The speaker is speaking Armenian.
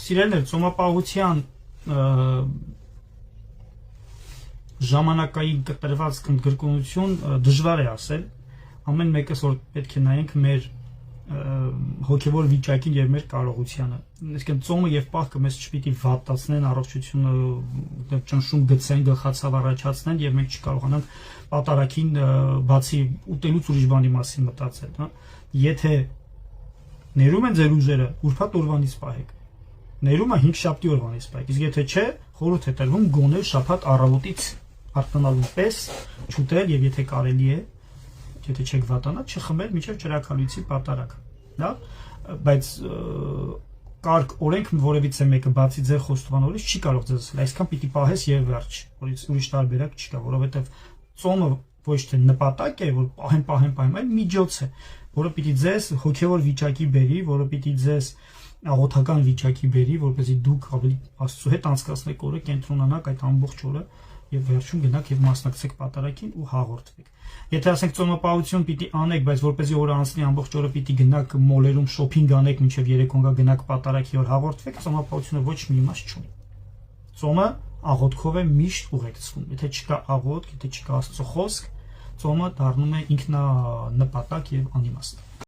Սիրելիներ, ծոմապահության ժամանակային կտրված ընդգրկունություն դժվար է ասել, ամեն մեկս որ պետք է նայենք մեր հոգևոր վիճակին եւ մեր կարողությանը։ Այսինքն ծոմը եւ պահքը մեզ չպիտի վատացնեն, առողջությունը ճնշում գցեն, գլխացավ առաջացնեն եւ մենք չկարողանանք պատարագին բացի ուտելուց ուրիշ բանի մասին մտածել, հա։ Եթե ներում են ձեր ուժերը, ուրբաթ օրվանից պահեք։ Ներումը 5 շաբթի օրվանից պահեք։ Իսկ եթե չէ, խորհուրդ է տրվում գոնե շաբաթ առավոտից արթնանալու պես չուտել եւ եթե կարելի է, եթե չեք վատանա, չխմել մինչև ճրագալույցի պատարագ, հա, բայց կարգ օրենք որևիցե մեկը բացի ձեր խոստովանորից չի կարող ձեզ ասել, այսքան պիտի պահես եւ վերջ, ուրիշ տարբերակ չկա, որովհետեւ ծոմը ոչ թե նպատակ է, որ պահեն, այլ միջոց է, որը պիտի ձեզ հոգևոր վիճակի բերի, որը պիտի ձեզ աղոթական վիճակի բերի, որպեսզի դուք ավելի Աստծո հետ անցկացնեք օրը, կենտրոնանաք այդ ամբողջ օրը եւ վերջում գնաք եւ մասնակցեք պատարագին ու հաղորդվեք։ Եթե ասենք ծոմապահություն պիտի անեք, բայց որպեսզի օրը անցնի ամբողջ օրը պիտի գնաք մոլերում շոփինգ անեք, մինչեւ երեկոն գնաք պատարագի օր հաղորդվեք, ծոմապահությունը ոչ մի իմաստ չունի։ Ծոմը աղոթքով է միշտ ուղեկցվում։ Եթե չկա աղոթք, եթե չկա Աստծո խոսք, ծոմը դառնում է ինքնանպատակ եւ անիմաստ։